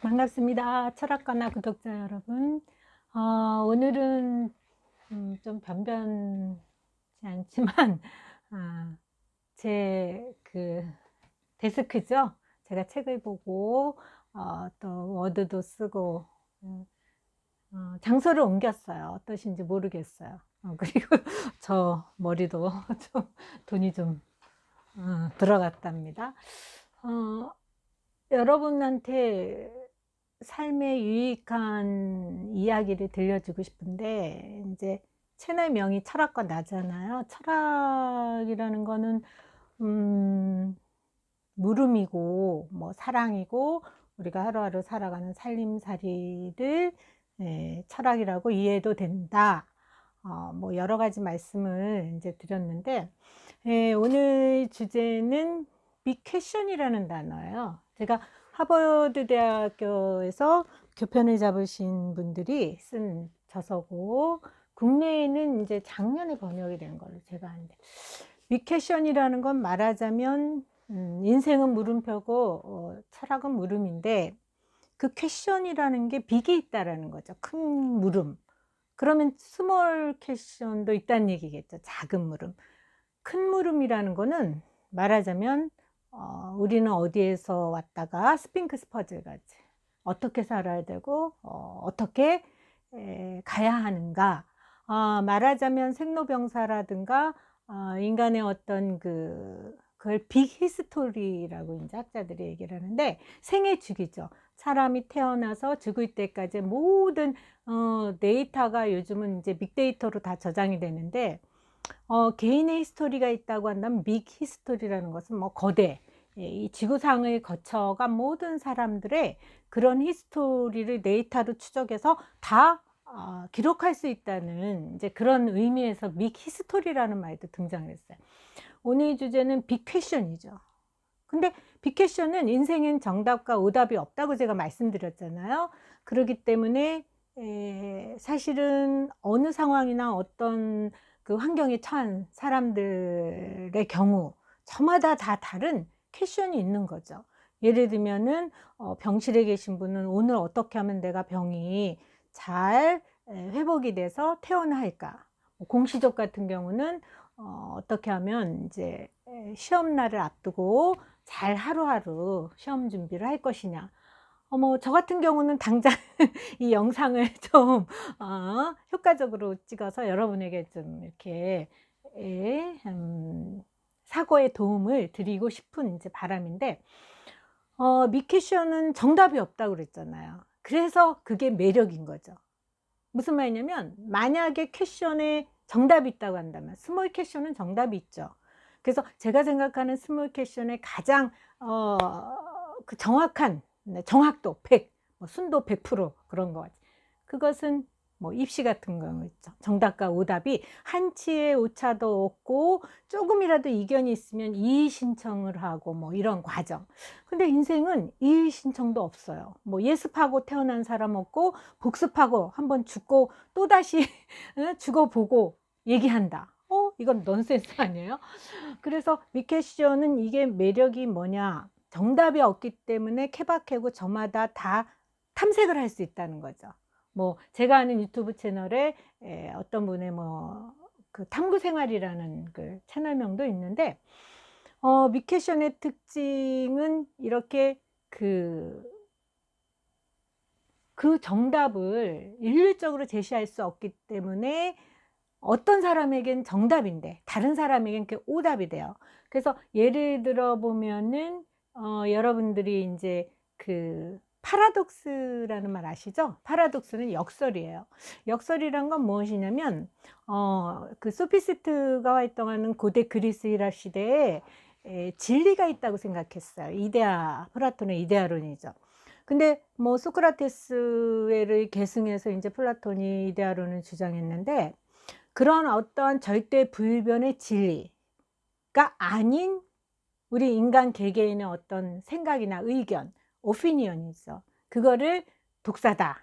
반갑습니다. 철학과나 구독자 여러분. 오늘은 좀 변변치 않지만 제 데스크죠. 제가 책을 보고 또 워드도 쓰고 장소를 옮겼어요. 어떠신지 모르겠어요. 그리고 저 머리도 좀 돈이 좀 들어갔답니다. 여러분한테 삶에 유익한 이야기를 들려주고 싶은데, 이제 채널명이 철학과 나잖아요. 철학이라는 거는 물음이고 뭐 사랑이고 우리가 하루하루 살아가는 살림살이를 철학이라고 이해도 된다. 뭐 여러 가지 말씀을 이제 드렸는데, 오늘 주제는 빅퀘션이라는 단어예요. 제가 하버드 대학교에서 교편을 잡으신 분들이 쓴 저서고, 국내에는 이제 작년에 번역이 된 걸로 제가 아는데, 빅퀘션이라는 건 말하자면 인생은 물음표고 철학은 물음인데, 그 퀘션이라는 게 빅이 있다라는 거죠. 큰 물음. 그러면 스몰 퀘션도 있다는 얘기겠죠. 작은 물음. 큰 물음이라는 거는 말하자면 우리는 어디에서 왔다가 스핑크스 퍼즐 같이 어떻게 살아야 되고 어떻게 가야 하는가. 말하자면 생로병사라든가 인간의 어떤 그걸 빅 히스토리라고 이제 학자들이 얘기를 하는데, 생애 주기죠. 사람이 태어나서 죽을 때까지 모든 데이터가 요즘은 이제 빅데이터로 다 저장이 되는데, 개인의 히스토리가 있다고 한다면 빅 히스토리라는 것은 뭐 거대, 이 지구상을 거쳐간 모든 사람들의 그런 히스토리를 데이터로 추적해서 다 기록할 수 있다는 이제 그런 의미에서 빅 히스토리라는 말도 등장했어요. 오늘 주제는 빅 퀘션이죠. 근데 빅 퀘션은 인생엔 정답과 오답이 없다고 제가 말씀드렸잖아요. 그렇기 때문에 사실은 어느 상황이나 어떤 그 환경에 처한 사람들의 경우 저마다 다 다른 퀘션이 있는 거죠. 예를 들면은 병실에 계신 분은 오늘 어떻게 하면 내가 병이 잘 회복이 돼서 퇴원할까? 공시족 같은 경우는 어떻게 하면 이제 시험 날을 앞두고 잘 하루하루 시험 준비를 할 것이냐. 저 같은 경우는 당장 이 영상을 좀 효과적으로 찍어서 여러분에게 좀 이렇게 사고에 도움을 드리고 싶은 이제 바람인데, 미케션은 정답이 없다고 그랬잖아요. 그래서 그게 매력인 거죠. 무슨 말이냐면, 만약에 퀘션에 정답이 있다고 한다면 스몰 퀘션은 정답이 있죠. 그래서 제가 생각하는 스몰 퀘션의 가장 그 정확한 정확도 100, 뭐 순도 100% 그런 거 같아요. 그것은 뭐 입시 같은 경우 있죠. 정답과 오답이 한치의 오차도 없고 조금이라도 이견이 있으면 이의 신청을 하고 뭐 이런 과정. 근데 인생은 이의 신청도 없어요. 뭐 예습하고 태어난 사람 없고 복습하고 한번 죽고 또다시 죽어보고 얘기한다. 이건 넌센스 아니에요? 그래서 미케션은 이게 매력이 뭐냐? 정답이 없기 때문에 케바케고 저마다 다 탐색을 할 수 있다는 거죠. 뭐 제가 아는 유튜브 채널에 어떤 분의 뭐 그 탐구 생활이라는 그 채널명도 있는데, 미케션의 특징은 이렇게 그 정답을 일률적으로 제시할 수 없기 때문에 어떤 사람에겐 정답인데 다른 사람에겐 그게 오답이 돼요. 그래서 예를 들어 보면은 여러분들이 이제 그 파라독스라는 말 아시죠? 파라독스는 역설이에요. 역설이란 건 무엇이냐면 그 소피스트가 활동하는 고대 그리스 일 시대에 진리가 있다고 생각했어요. 플라톤의 이데아론이죠. 근데 뭐 소크라테스를 계승해서 이제 플라톤이 이데아론을 주장했는데, 그런 어떠한 절대 불변의 진리가 아닌 우리 인간 개개인의 어떤 생각이나 의견, 오피니언이죠. 그거를 독사다.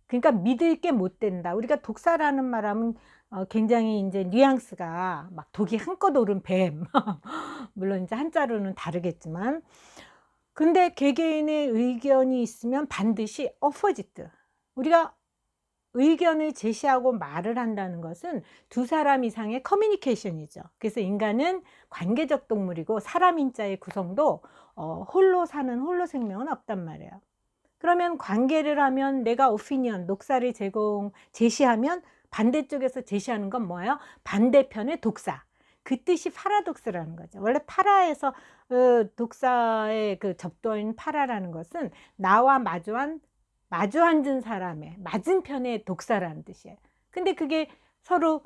그러니까 믿을 게 못 된다. 우리가 독사라는 말하면 굉장히 이제 뉘앙스가 막 독이 한껏 오른 뱀. 물론 이제 한자로는 다르겠지만, 근데 개개인의 의견이 있으면 반드시 어포지트. 우리가 의견을 제시하고 말을 한다는 것은 두 사람 이상의 커뮤니케이션이죠. 그래서 인간은 관계적 동물이고 사람 인자의 구성도 홀로 사는 홀로 생명은 없단 말이에요. 그러면 관계를 하면 내가 오피니언, 녹사를 제시하면 반대쪽에서 제시하는 건 뭐예요? 반대편의 독사. 그 뜻이 파라독스라는 거죠. 원래 파라에서 독사의 그 접도인 파라라는 것은 나와 마주 앉은 사람의 맞은편의 독사라는 뜻이에요. 근데 그게 서로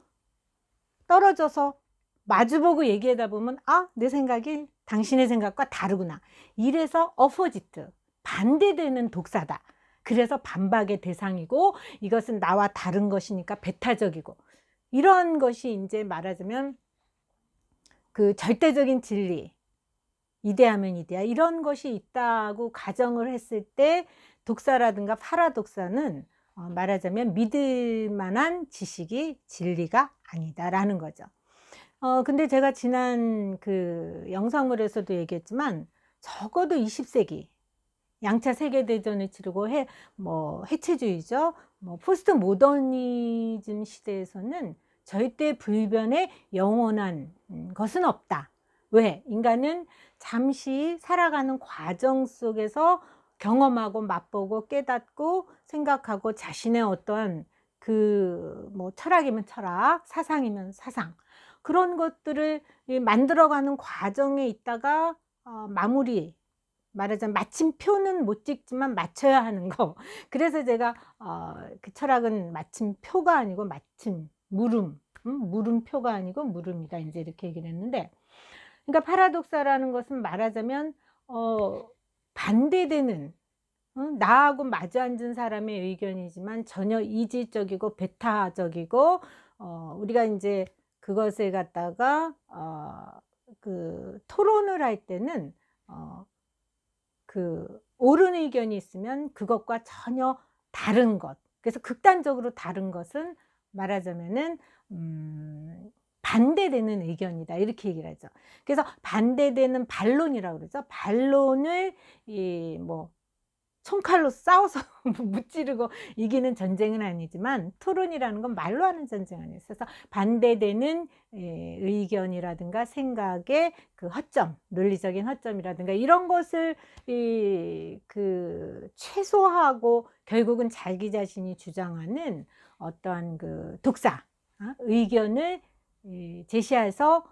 떨어져서 마주보고 얘기하다 보면 아, 내 생각이 당신의 생각과 다르구나. 이래서 어포지트, 반대되는 독사다. 그래서 반박의 대상이고 이것은 나와 다른 것이니까 배타적이고 이런 것이 이제 말하자면 그 절대적인 진리, 이데아면 이데아 이런 것이 있다고 가정을 했을 때 독사라든가 파라독사는 말하자면 믿을 만한 지식이 진리가 아니다라는 거죠. 근데 제가 지난 그 영상물에서도 얘기했지만 적어도 20세기 양차 세계대전을 치르고 해체주의죠. 포스트 모더니즘 시대에서는 절대 불변의 영원한 것은 없다. 왜? 인간은 잠시 살아가는 과정 속에서 경험하고 맛보고 깨닫고 생각하고 자신의 어떠한 철학이면 철학, 사상이면 사상 그런 것들을 만들어가는 과정에 있다가 마무리 말하자면 마침표는 못 찍지만 맞춰야 하는 거. 그래서 제가 그 철학은 마침표가 아니고 물음표가 아니고 물음이다 이제 이렇게 얘기를 했는데, 그러니까 파라독사라는 것은 말하자면 반대되는 나하고 마주 앉은 사람의 의견이지만 전혀 이질적이고 배타적이고 우리가 이제 그것을 갖다가 그 토론을 할 때는 그 옳은 의견이 있으면 그것과 전혀 다른 것, 그래서 극단적으로 다른 것은 말하자면은 반대되는 의견이다 이렇게 얘기를 하죠. 그래서 반대되는 반론이라고 그러죠. 반론을 총칼로 싸워서 무찌르고 이기는 전쟁은 아니지만 토론이라는 건 말로 하는 전쟁 아니에요. 그래서 반대되는 의견이라든가 생각의 그 허점, 논리적인 허점이라든가 이런 것을 최소화하고 결국은 자기 자신이 주장하는 어떠한 그 독사, 의견을 제시해서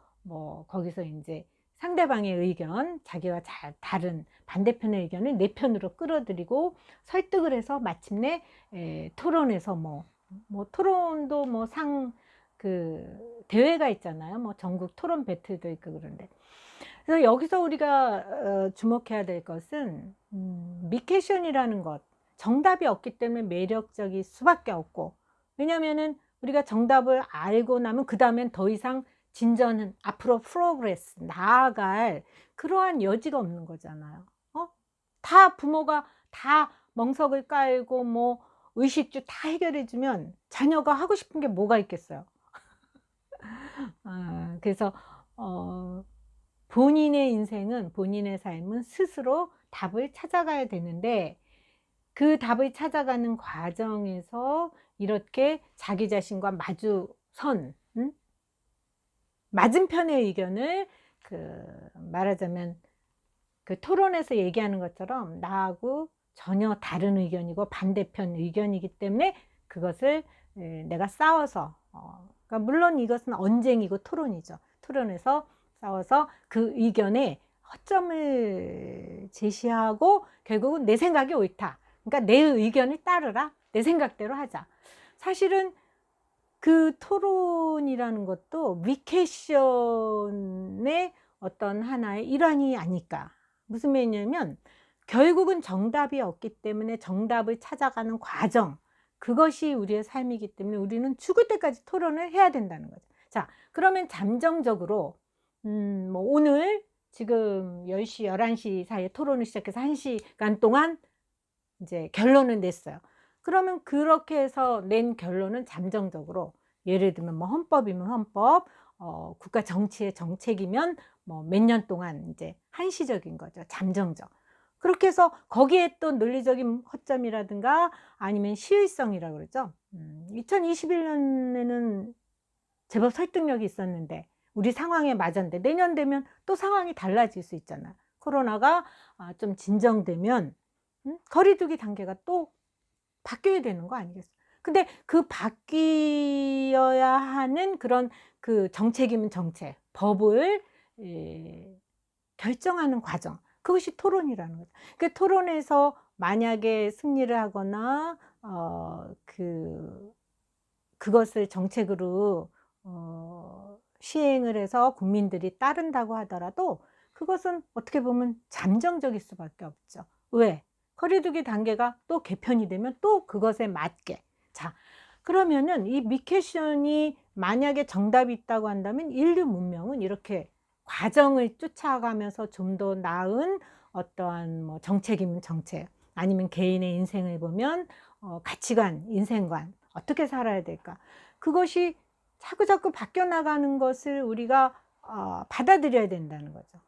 거기서 이제 상대방의 의견, 자기와 다른 반대편의 의견을 내 편으로 끌어들이고 설득을 해서 마침내 토론에서 토론도 대회가 있잖아요. 전국 토론 배틀도 있고 그런데. 그래서 여기서 우리가 주목해야 될 것은 미케션이라는 것, 정답이 없기 때문에 매력적일 수밖에 없고, 왜냐면은 우리가 정답을 알고 나면 그 다음엔 더 이상 진전은 앞으로 프로그레스 나아갈 그러한 여지가 없는 거잖아요. 다 부모가 다 멍석을 깔고 의식주 다 해결해 주면 자녀가 하고 싶은 게 뭐가 있겠어요. 그래서 본인의 인생은, 본인의 삶은 스스로 답을 찾아가야 되는데 그 답을 찾아가는 과정에서 이렇게 자기 자신과 마주선 맞은편의 의견을 말하자면 그 토론에서 얘기하는 것처럼 나하고 전혀 다른 의견이고 반대편 의견이기 때문에 그것을 내가 싸워서 그러니까 물론 이것은 언쟁이고 토론이죠. 토론에서 싸워서 그 의견에 허점을 제시하고 결국은 내 생각이 옳다. 그러니까 내 의견을 따르라. 내 생각대로 하자. 사실은 그 토론이라는 것도 미케션의 어떤 하나의 일환이 아닐까. 무슨 말이냐면 결국은 정답이 없기 때문에 정답을 찾아가는 과정, 그것이 우리의 삶이기 때문에 우리는 죽을 때까지 토론을 해야 된다는 거죠. 자, 그러면 잠정적으로 오늘 지금 10시, 11시 사이에 토론을 시작해서 1시간 동안 이제 결론을 냈어요. 그러면 그렇게 해서 낸 결론은 잠정적으로, 예를 들면 헌법이면 헌법, 국가 정치의 정책이면 몇 년 동안 이제 한시적인 거죠. 잠정적. 그렇게 해서 거기에 또 논리적인 허점이라든가 아니면 시의성이라고 그러죠. 2021년에는 제법 설득력이 있었는데 우리 상황에 맞았는데 내년 되면 또 상황이 달라질 수 있잖아. 코로나가 좀 진정되면 거리 두기 단계가 또 바뀌어야 되는 거 아니겠어? 근데 그 바뀌어야 하는 그런 그 정책이면 정책, 법을 결정하는 과정, 그것이 토론이라는 거죠. 그 토론에서 만약에 승리를 하거나 그것을 정책으로 시행을 해서 국민들이 따른다고 하더라도 그것은 어떻게 보면 잠정적일 수밖에 없죠. 왜? 거리두기 단계가 또 개편이 되면 또 그것에 맞게. 자, 그러면은 이 미케션이 만약에 정답이 있다고 한다면 인류 문명은 이렇게 과정을 쫓아가면서 좀 더 나은 어떠한 뭐 정책이면 정책, 아니면 개인의 인생을 보면 가치관, 인생관, 어떻게 살아야 될까? 그것이 자꾸자꾸 바뀌어 나가는 것을 우리가 받아들여야 된다는 거죠.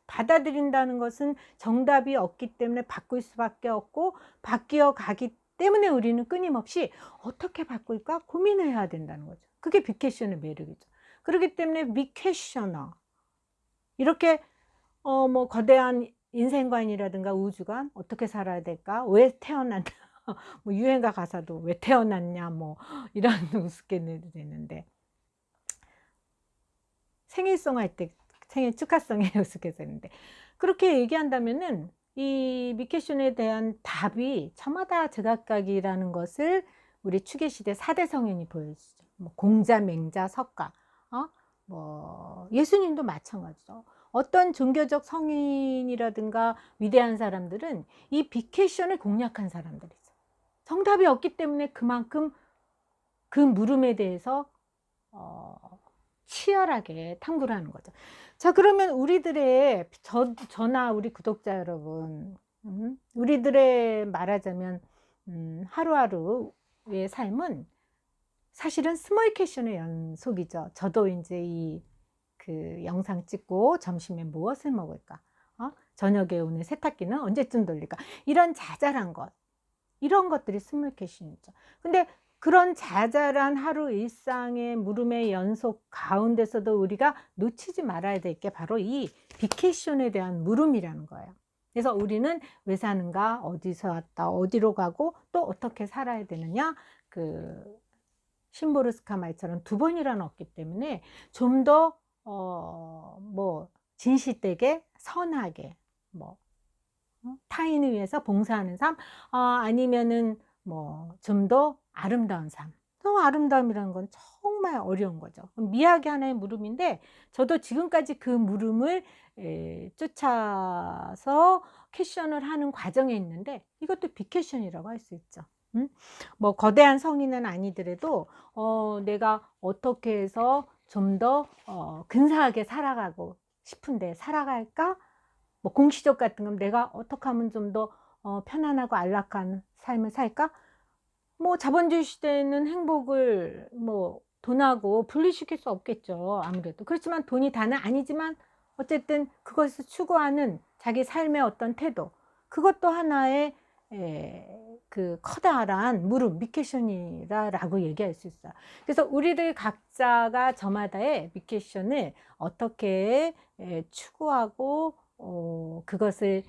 받아들인다는 것은 정답이 없기 때문에 바꿀 수밖에 없고, 바뀌어 가기 때문에 우리는 끊임없이 어떻게 바꿀까 고민해야 된다는 거죠. 그게 빅퀘션의 매력이죠. 그렇기 때문에 빅퀘셔너, 이렇게 뭐 거대한 인생관이라든가 우주관, 어떻게 살아야 될까, 왜 태어났나, 뭐 유행가 가사도 왜 태어났냐, 뭐 이런 우습게 내도 되는데, 생일송 할 때 생일 축하송에 우스갯소 했는데, 그렇게 얘기한다면은 이 미케션에 대한 답이 저마다 제각각이라는 것을 우리 추계시대 4대 성인이 보여주죠. 뭐 공자, 맹자, 석가, 뭐 예수님도 마찬가지죠. 어떤 종교적 성인이라든가 위대한 사람들은 이 빅퀘션을 공략한 사람들이죠. 정답이 없기 때문에 그만큼 그 물음에 대해서 치열하게 탐구를 하는 거죠. 자, 그러면 우리들의 저나 우리 구독자 여러분, 우리들의 말하자면 하루하루의 삶은 사실은 스몰 퀘션의 연속이죠. 저도 이제 그 영상 찍고 점심에 무엇을 먹을까? 저녁에 오늘 세탁기는 언제쯤 돌릴까? 이런 자잘한 것, 이런 것들이 스몰 퀘션이죠. 근데 그런 자잘한 하루 일상의 물음의 연속 가운데서도 우리가 놓치지 말아야 될 게 바로 이 빅퀘션에 대한 물음이라는 거예요. 그래서 우리는 왜 사는가, 어디서 왔다, 어디로 가고 또 어떻게 살아야 되느냐, 그 심보르스카 말처럼 두 번이라는 없기 때문에 좀 더 뭐 진실되게, 선하게, 뭐 타인을 위해서 봉사하는 삶, 아니면은 뭐 좀 더 아름다운 삶. 또 아름다움이라는 건 정말 어려운 거죠. 미학의 하나의 물음인데, 저도 지금까지 그 물음을 쫓아서 퀘션을 하는 과정에 있는데, 이것도 빅퀘션이라고 할 수 있죠. 뭐 거대한 성인은 아니더라도 내가 어떻게 해서 좀 더 근사하게 살아가고 싶은데 살아갈까? 뭐 공시적 같은 건 내가 어떻게 하면 좀 더 편안하고 안락한 삶을 살까? 뭐 자본주의 시대에는 행복을 뭐 돈하고 분리시킬 수 없겠죠. 아무래도. 그렇지만 돈이 다는 아니지만 어쨌든 그것을 추구하는 자기 삶의 어떤 태도, 그것도 하나의 그 커다란 물음, 빅퀘션이라고 얘기할 수 있어요. 그래서 우리들 각자가 저마다의 빅퀘션을 어떻게 추구하고 그것을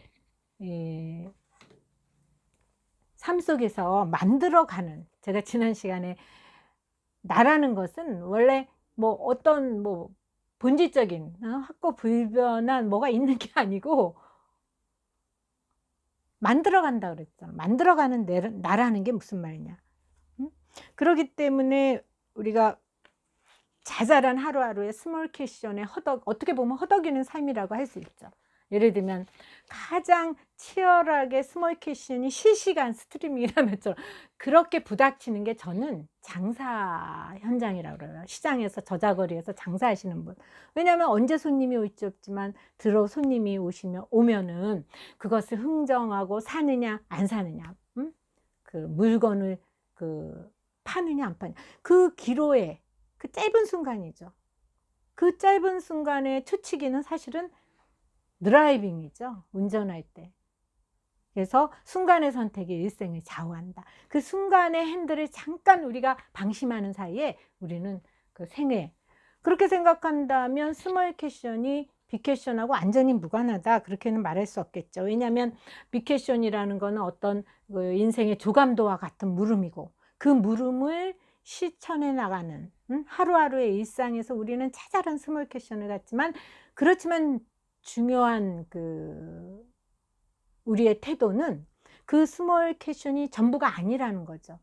삶 속에서 만들어가는, 제가 지난 시간에 나라는 것은 원래 뭐 어떤 뭐 본질적인 확고불변한 뭐가 있는 게 아니고 만들어간다 그랬잖아. 만들어가는 나라는 게 무슨 말이냐. 그렇기 때문에 우리가 자잘한 하루하루의 스몰 퀘션의 어떻게 보면 허덕이는 삶이라고 할 수 있죠. 예를 들면 가장 치열하게 스몰 퀘션이 실시간 스트리밍이라면서 그렇게 부닥치는 게 저는 장사 현장이라고 그래요. 시장에서 저자거리에서 장사하시는 분. 왜냐하면 언제 손님이 올지 없지만 손님이 오면은 그것을 흥정하고 사느냐 안 사느냐, 그 물건을 파느냐 안 파느냐, 그 기로에 그 짧은 순간이죠. 그 짧은 순간의 초치기는 사실은 드라이빙이죠. 운전할 때. 그래서 순간의 선택이 일생을 좌우한다. 그 순간의 핸들을 잠깐 우리가 방심하는 사이에 우리는 그 생애, 그렇게 생각한다면 스몰 캐션이 빅 캐션하고 완전히 무관하다, 그렇게는 말할 수 없겠죠. 왜냐하면 빅 캐션이라는 거는 어떤 그 인생의 조감도와 같은 물음이고, 그 물음을 실천해 나가는 하루하루의 일상에서 우리는 자잘한 스몰 캐션을 갖지만, 그렇지만 중요한 그 우리의 태도는 그 스몰 캐션이 전부가 아니라는 거죠.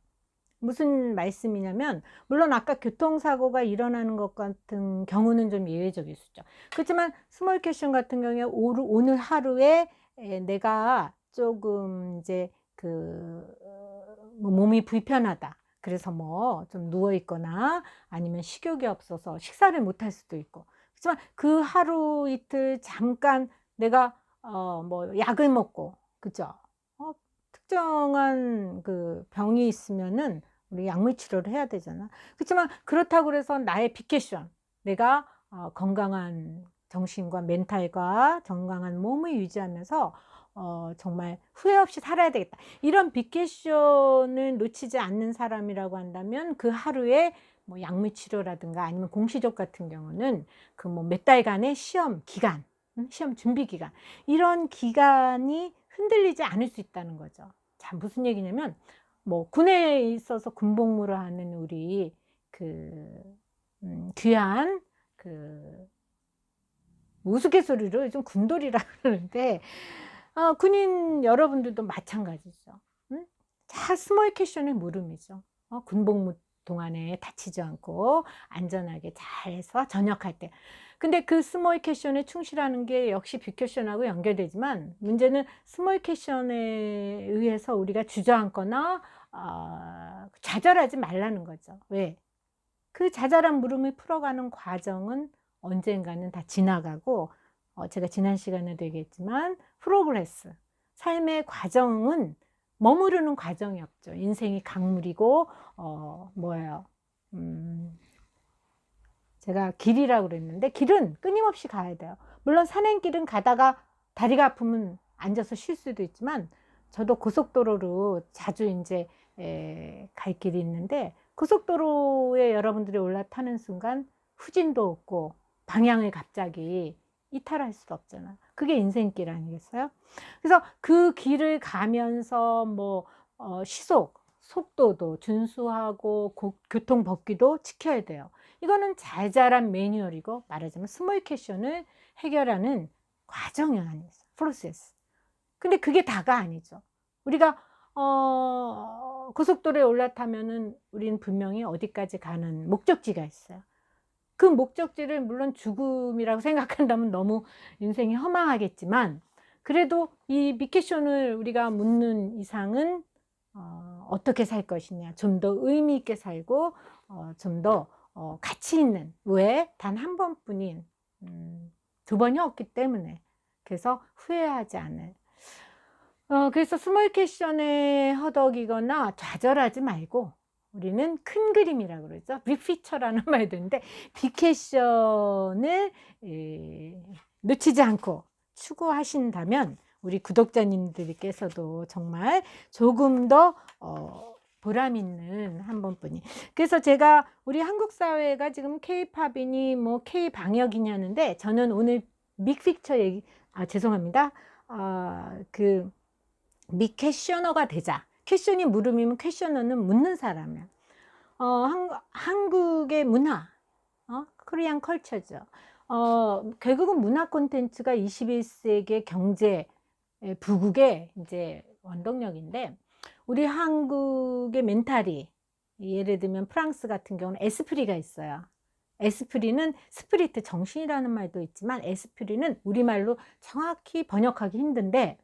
무슨 말씀이냐면, 물론 아까 교통사고가 일어나는 것 같은 경우는 좀 예외적일 수 있죠. 그렇지만 스몰 캐션 같은 경우에 오늘 하루에 내가 조금 이제 그 몸이 불편하다, 그래서 뭐 좀 누워 있거나 아니면 식욕이 없어서 식사를 못 할 수도 있고, 그렇지만 그 하루 이틀 잠깐 내가 뭐 약을 먹고, 그죠? 특정한 그 병이 있으면은 우리 약물 치료를 해야 되잖아. 그렇지만 그렇다고 그래서 나의 빅캐션, 내가 건강한 정신과 멘탈과 건강한 몸을 유지하면서 정말 후회 없이 살아야 되겠다, 이런 빅캐션을 놓치지 않는 사람이라고 한다면, 그 하루에 뭐 약물 치료라든가 아니면 공시족 같은 경우는 그 뭐 몇 달간의 시험 기간, 시험 준비 기간, 이런 기간이 흔들리지 않을 수 있다는 거죠. 자, 무슨 얘기냐면, 뭐 군에 있어서 군복무를 하는 우리 그 귀한 그 우스갯소리로 요즘 군돌이라 그러는데, 군인 여러분들도 마찬가지죠. 응? 자, 스몰 캐션의 물음이죠. 군복무 동안에 다치지 않고 안전하게 잘해서 전역할 때. 근데 그 스몰 캐션에 충실하는 게 역시 빅 캐션하고 연결되지만, 문제는 스몰 캐션에 의해서 우리가 주저앉거나 좌절하지 말라는 거죠. 왜? 그 자잘한 물음을 풀어가는 과정은 언젠가는 다 지나가고, 제가 지난 시간에도 얘기했지만 프로그레스, 삶의 과정은 머무르는 과정이 없죠. 인생이 강물이고 뭐예요? 제가 길이라고 그랬는데, 길은 끊임없이 가야 돼요. 물론 산행길은 가다가 다리가 아프면 앉아서 쉴 수도 있지만, 저도 고속도로로 자주 이제 갈 길이 있는데, 고속도로에 여러분들이 올라타는 순간 후진도 없고 방향을 갑자기 이탈할 수도 없잖아. 그게 인생길 아니겠어요? 그래서 그 길을 가면서 뭐 시속, 속도도 준수하고 교통 법규도 지켜야 돼요. 이거는 자잘한 매뉴얼이고, 말하자면 스몰 캐션을 해결하는 과정이 아니죠. 프로세스. 근데 그게 다가 아니죠. 우리가 고속도로에 올라타면은 우리는 분명히 어디까지 가는 목적지가 있어요. 그 목적지를 물론 죽음이라고 생각한다면 너무 인생이 허망하겠지만, 그래도 이 미케션을 우리가 묻는 이상은 어떻게 살 것이냐, 좀 더 의미 있게 살고 좀 더 가치 있는, 왜? 단 한 번뿐인, 두 번이 없기 때문에, 그래서 후회하지 않을. 그래서 스몰 캐션에 허덕이거나 좌절하지 말고, 우리는 큰 그림이라고 그러죠. 빅피처라는 말도 있는데, 빅캐션을 놓치지 않고 추구하신다면, 우리 구독자님들께서도 정말 조금 더 보람 있는 한 번뿐이. 그래서 제가 우리 한국 사회가 지금 K-팝이니 뭐 K-방역이니 하는데, 저는 오늘 빅피처 얘기, 죄송합니다. 그 미캐셔너가 되자. 캐션이 물음이면 캐셔너는 묻는 사람이야. 한국의 문화, 코리안 컬처죠. 결국은 문화 콘텐츠가 21세기 경제 부국의 이제 원동력인데, 우리 한국의 멘탈이, 예를 들면 프랑스 같은 경우는 에스프리가 있어요. 에스프리는 스프리트, 정신이라는 말도 있지만, 에스프리는 우리말로 정확히 번역하기 힘든데,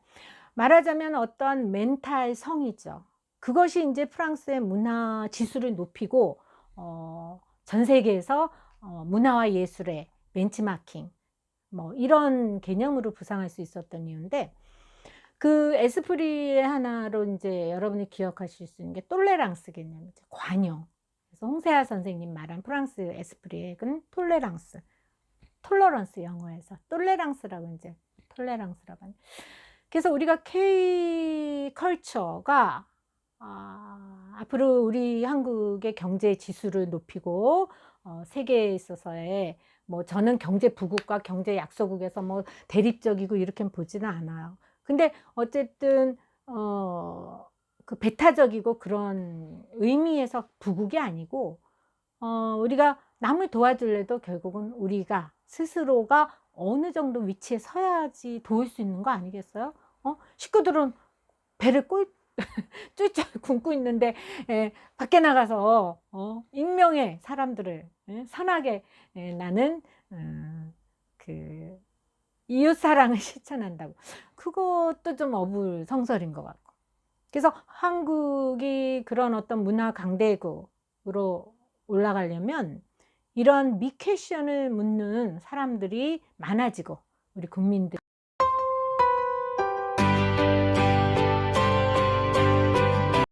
말하자면 어떤 멘탈 성이죠. 그것이 이제 프랑스의 문화 지수를 높이고 전 세계에서 문화와 예술의 벤치마킹, 뭐 이런 개념으로 부상할 수 있었던 이유인데, 그 에스프리의 하나로 이제 여러분이 기억하실 수 있는 게 톨레랑스 개념이죠. 관용. 그래서 홍세아 선생님 말한 프랑스 에스프리액은 톨레랑스, 톨러런스 영어에서 톨레랑스라고 이제 톨레랑스라고 하는. 그래서 우리가 K 컬처가 앞으로 우리 한국의 경제 지수를 높이고 세계에 있어서의 뭐 저는 경제 부국과 경제 약소국에서 뭐 대립적이고 이렇게 보지는 않아요. 근데 어쨌든 그 배타적이고 그런 의미에서 부국이 아니고 우리가 남을 도와줄래도 결국은 우리가 스스로가 어느 정도 위치에 서야지 도울 수 있는 거 아니겠어요? 식구들은 배를 쫄쫄 굶고 있는데 밖에 나가서 익명의 사람들을 선하게 나는 그 이웃사랑을 실천한다고. 그것도 좀 어불성설인 것 같고. 그래서 한국이 그런 어떤 문화 강대국으로 올라가려면 이런 미퀘션을 묻는 사람들이 많아지고 우리 국민들